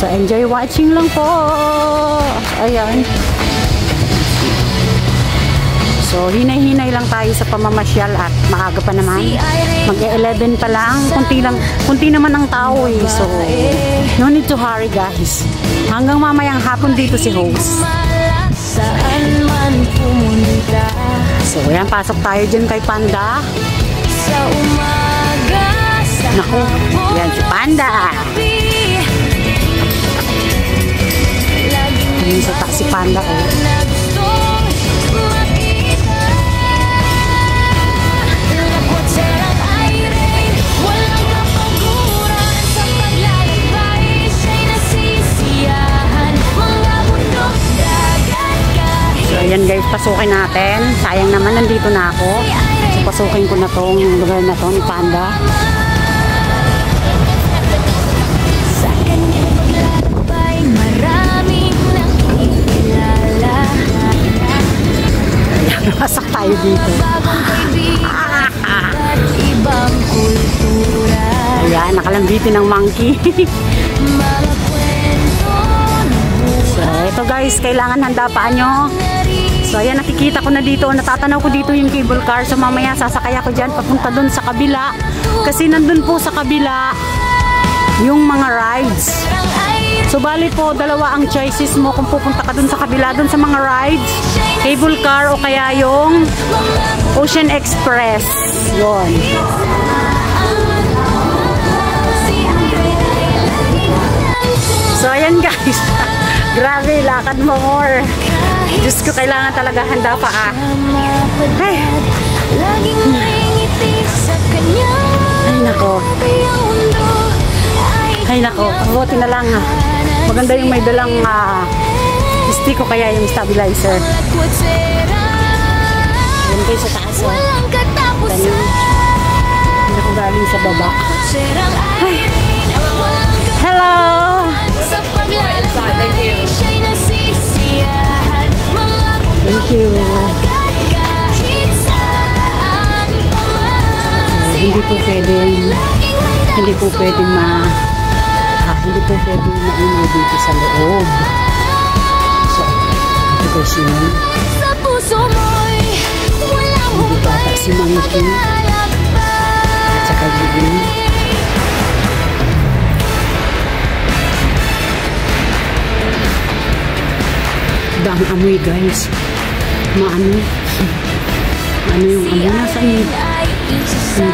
So, enjoy watching lang po. Ayan. So, hinay-hinay lang tayo sa pamamasyal at maaga pa naman. Mag-11 pa lang. Kunti naman ang tao eh. So, no need to hurry guys. Hanggang mamayang hapon dito si host. So, ayan. Pasok tayo dyan kay Panda. Naku, yan si Panda. Ayan sa taxi Panda oh. Ayan guys, pasukin natin. Sayang naman, nandito na ako. So, pasukin ko na tong lugar na to ni Panda. Ayan, masak tayo dito. Ayan, nakalambitin ng monkey. So, ito guys, kailangan handa pa nyo. So, ayan, nakikita ko na dito, natatanaw ko dito yung cable car. So, mamaya sasakay ako dyan, papunta dun sa kabila. Kasi nandun po sa kabila yung mga rides. So, bali po, dalawa ang choices mo kung pupunta ka dun sa kabila, dun sa mga rides. Cable car o kaya yung Ocean Express. Yun. So, ayan guys. Grabe, lakad mo more. Diyos ko, kailangan talaga handa pa ah. Ay. Ay nako. Ay nako, buti na lang ah. Maganda yung may dalang stick ko kaya yung stabilizer. Yan kayo sa taas oh. Hindi ako galing sa baba. Ay. Hello! Thank you. Thank you. Hindi po pwedeng maingay dito sa loob. So, ito guys yun. Hindi bata si Monkey at saka Gigi. Dang amoy guys. Maano yung amoy. Nasaan yung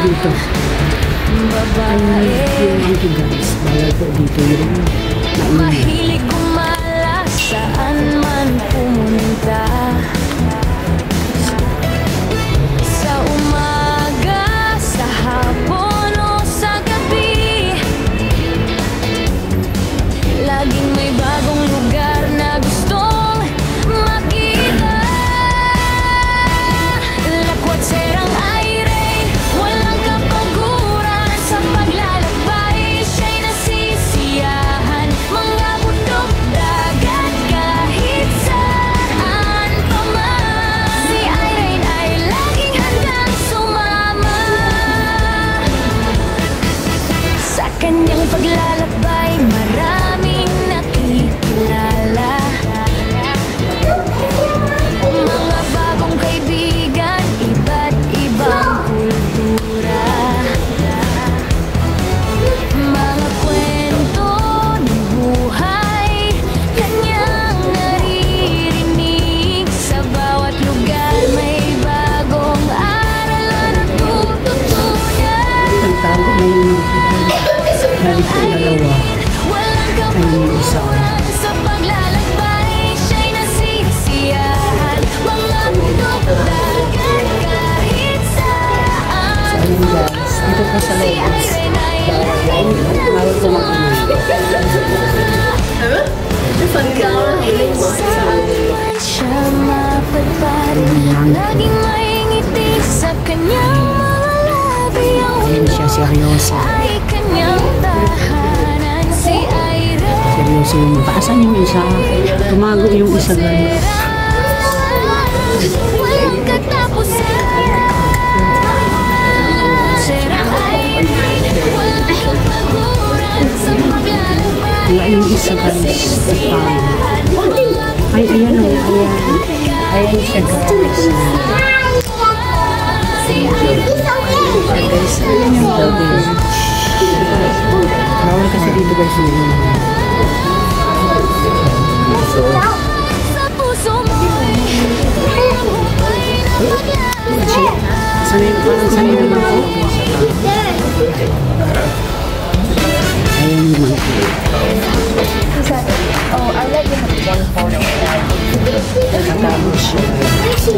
dito? Ay, yung monkey guys. Bawal po dito yun. Mahilig gumala saan man pumunta. Sa umaga, sa hapon o sa gabi, laging may bagong lugar na gustong makita. Lakwat serang aire, walang kapaguran sa paglalakbay. Siya'y nasisiyahan, mga bundok, dagat, kahit saan pa man. Si Irene ay laging handang sumama sa kanyang paglalakbay. Maraming nakikilala, mga bagong kaibigan, iba't ibang kultura, mga kwento ng buhay kanyang naririnig. Sa bawat lugar may bagong aral na natututunan. Ang tago na yung balik ko dalawa. Walang Ay, yung isa. kapaguran sa paglalakbay. Siya'y nasisiyahan, mga bundok, dagat, kahit saan. Ayun guys. Dito po sa Si loob. Irene ay Bawal ko mag-ingay. saan siya mapadpad, laging may ngiti sa kanyang mga labi. Ayun siya, seryoso. Ay kanyang tahanan. Si Irene Seryoso yung taasan yung isa. Tumago yung isa guys. walang katapusan. Serang Irene, walang kapaguran sa paglalakbay. Wala yung isa guys. Ay, ayan o. Ayan. Ayan siya guys. Guys, ayan yung building. Bawal kasi dito guys yun. Sanay naman po. Ayan yung monkey.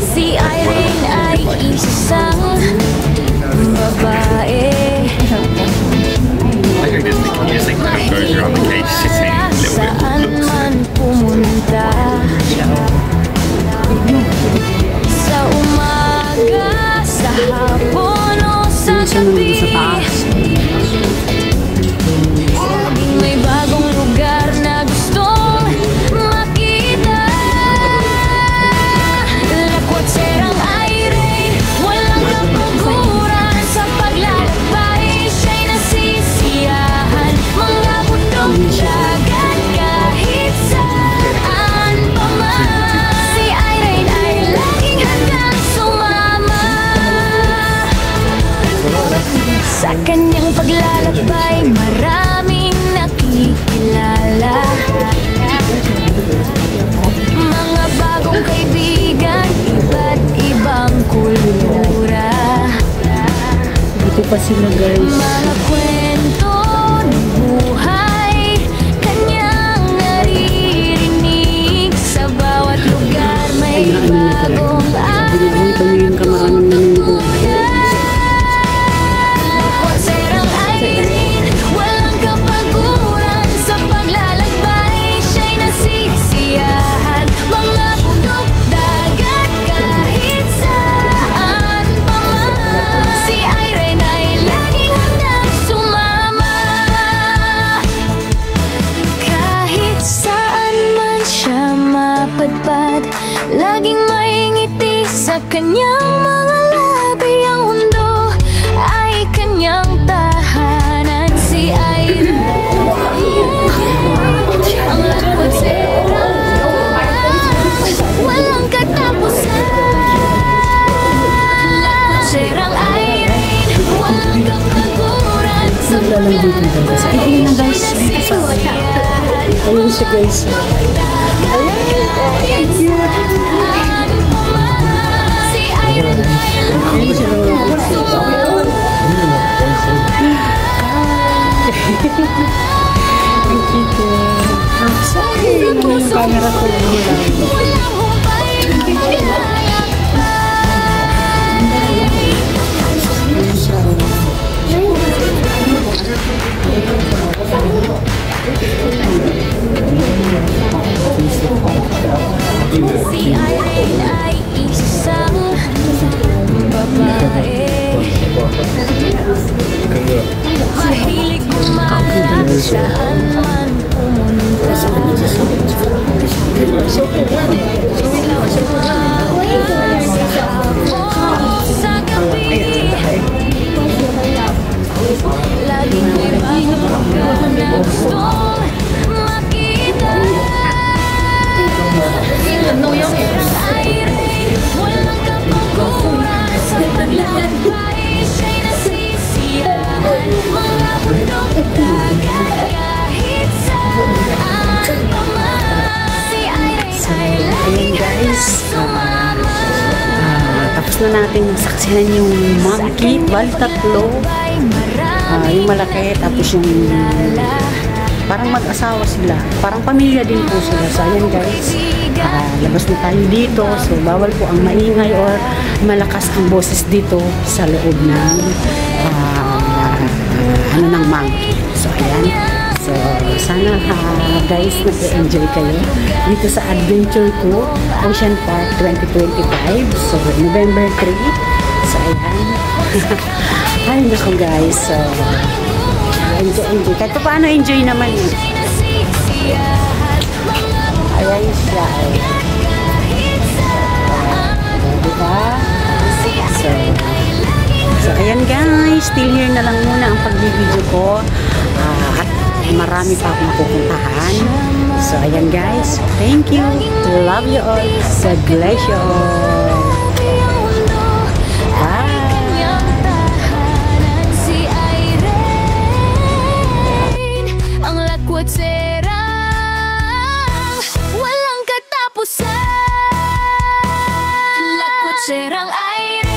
Si Irene ay isang babae. I think this music kind of goes around the cage sitting a little bit Saan looks man pumunta, sa umaga, sa hapon o sa gabi, may bagong lugar na gustong makita. Lakwat serang Irene, walang kapaguran sa paglalakbay. Siya'y nasisiyahan, mga bundok dagat kahit saan pa man. Si Irene ay laging handang sumama sa kanyang paglalakbay. Maraming nakikilala, mga bagong kaibigan, iba't ibang kultura, Dito pa sila guys. mga kwento ng buhay, kanyang naririnig. Sa bawat lugar may bagong Dito ngayon ka maraming nanonood. serang Irene, walang kapaguran sa paglalakbay. Siya'y nasisiyahan, mga bundok dagat kahit saan pa man. Si Irene ay laging handang sumama, kahit saan man siya mapadpad. Laging may ngiti sa kanyang mga labi. Ang mundo ay kanyang tahanan. Si Irene, ang lakwat walang katapusan. Serang Irene, walang kapaguran sa Dito guys. Ay, ayun na guys. Ayun siya guys. si Irene. Ayun siya. Ang cute. Sorry, naman yung camera ko. Si Irene ay isang babae, mahilig kumalat saan man pumunta. Sa gabi, laging may bagong lugar na gustong makita. Irene, walang kapaguran sa paglalakbay. Siya'y nasisiyahan, mga bundok dagat kahit saan pa man. Si Irene ay laging handang sumama. Tapos na natin saksihan yung monkey. Bali tatlo. Yung malaki. Tapos yung parang mag-asawa sila. Parang pamilya din po sila. So ayan guys. Labas na tayo dito. So bawal po ang maingay or malakas ang boses dito sa loob ng ng monkey. So ayan. So sana guys nag-enjoy kayo dito sa adventure ko Ocean Park 2025. So November 3. So ayan. Ay nako guys. So enjoy. Kahit paano enjoy naman yun. Ayan siya. Diba? So ayan guys. Still here na lang muna ang pagbibideo ko. At marami pa akong mapupuntahan. So ayan guys, thank you, love you all, God bless you all. Ang lakwat serang walang katapusan. Lakwat serang ay